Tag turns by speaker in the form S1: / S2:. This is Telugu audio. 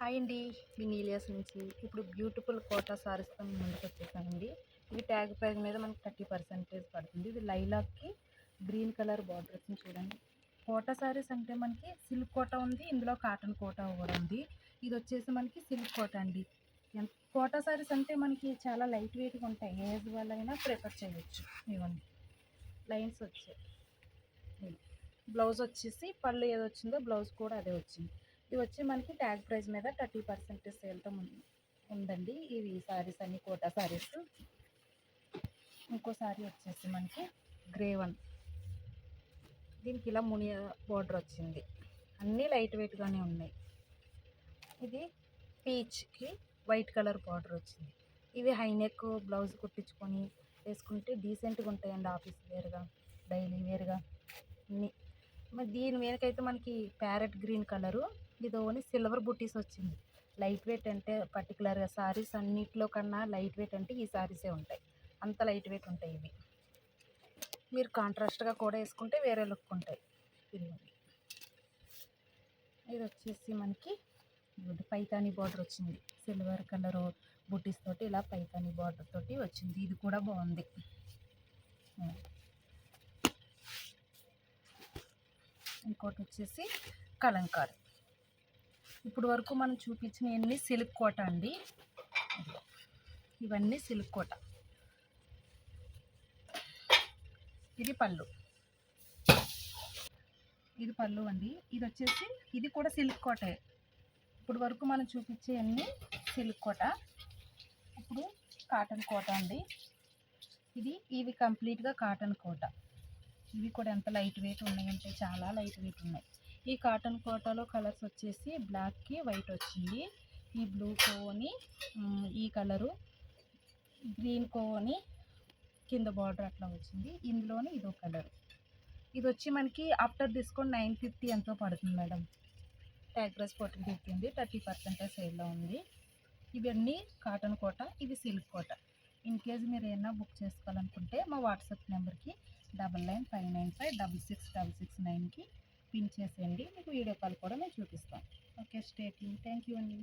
S1: హాయ్ అండి, మీ నీలియాస్ నుంచి ఇప్పుడు బ్యూటిఫుల్ కోటా సారీస్తో ముందుకు వచ్చేసానండి. ఇవి ట్యాగ్ ప్రైస్ మీద మనకి 30% పడుతుంది. ఇది లైలాక్కి గ్రీన్ కలర్ బార్డర్ వచ్చింది చూడండి. కోటా సారీస్ అంటే మనకి సిల్క్ కోటా ఉంది, ఇందులో కాటన్ కోటా కూడా ఉంది. ఇది వచ్చేసి మనకి సిల్క్ కోటా అండి. కోటా సారీస్ అంటే మనకి చాలా లైట్ వెయిట్గా ఉంటాయి, ఏజ్ వాళ్ళైనా ప్రిఫర్ చేయొచ్చు. ఇవ్వండి లైన్స్ వచ్చాయి. బ్లౌజ్ వచ్చేసి పళ్ళు ఏది వచ్చిందో బ్లౌజ్ కూడా అదే వచ్చింది. ఇది వచ్చి మనకి ట్యాగ్ ప్రైస్ మీద 30% సేల్తో ఉందండి. ఇవి సారీస్ అన్ని కోటా సారీస్. ఇంకో సారీ వచ్చేసి మనకి గ్రే వన్, దీనికి ఇలా మునియా బార్డర్ వచ్చింది. అన్నీ లైట్ వెయిట్గానే ఉన్నాయి. ఇది పీచ్కి వైట్ కలర్ బార్డర్ వచ్చింది. ఇవి హైనెక్ బ్లౌజ్ కుట్టించుకొని వేసుకుంటే డీసెంట్గా ఉంటాయండి, ఆఫీస్ వేర్గా డైలీ వేర్గా అన్నీ. మరి దీని మీదకైతే మనకి ప్యారెట్ గ్రీన్ కలరు, ఇదోని సిల్వర్ బుట్టీస్ వచ్చింది. లైట్ వెయిట్ అంటే పర్టికులర్గా సారీస్ అన్నిట్లో కన్నా లైట్ వెయిట్ అంటే ఈ సారీసే ఉంటాయి, అంత లైట్ వెయిట్ ఉంటాయి ఇవి. మీరు కాంట్రాస్ట్గా కూడా వేసుకుంటే వేరే లుక్ ఉంటాయి. ఇది వచ్చేసి మనకి పైతానీ బార్డర్ వచ్చింది, సిల్వర్ కలరు బుట్టీస్ తోటి ఇలా పైతానీ బార్డర్ తోటి వచ్చింది. ఇది కూడా బాగుంది. ఇంకోటి వచ్చేసి కలంకారీ. ఇప్పుడు వరకు మనం చూపించినవన్నీ సిల్క్ కోట అండి. ఇవన్నీ సిల్క్ కోట. ఇది పళ్ళు, ఇది పళ్ళు అండి. ఇది వచ్చేసి ఇది కూడా సిల్క్ కోటే. ఇప్పుడు వరకు మనం చూపించే అన్నీ సిల్క్ కోట. ఇప్పుడు కాటన్ కోట అండి. ఇవి కంప్లీట్గా కాటన్ కోట. ఇవి కూడా ఎంత లైట్ వెయిట్ ఉన్నాయంటే చాలా లైట్ వెయిట్ ఉన్నాయి. ఈ కాటన్ కోటాలో కలర్స్ వచ్చేసి బ్లాక్కి వైట్ వచ్చింది, ఈ బ్లూ కోని, ఈ కలరు గ్రీన్ కోని కింద బార్డర్ అట్లా వచ్చింది. ఇందులోని ఇదో కలర్. ఇది వచ్చి మనకి ఆఫ్టర్ డిస్కౌంట్ 950 ఎంతో పడుతుంది మేడం. ట్యాగ్ ప్రైస్ 1450 ఉంది, 30% సేల్లో ఉంది. ఇవన్నీ కాటన్ కోట, ఇది సిల్క్ కోట. ఇన్ కేస్ మీరు ఏమైనా బుక్ చేసుకోవాలనుకుంటే మా వాట్సాప్ నెంబర్కి 9959566669కి పిన్ చేసేయండి. మీకు వీడియో కాల్ కూడా మేము చూపిస్తాం. Okay, stay tune. Thank you అండి.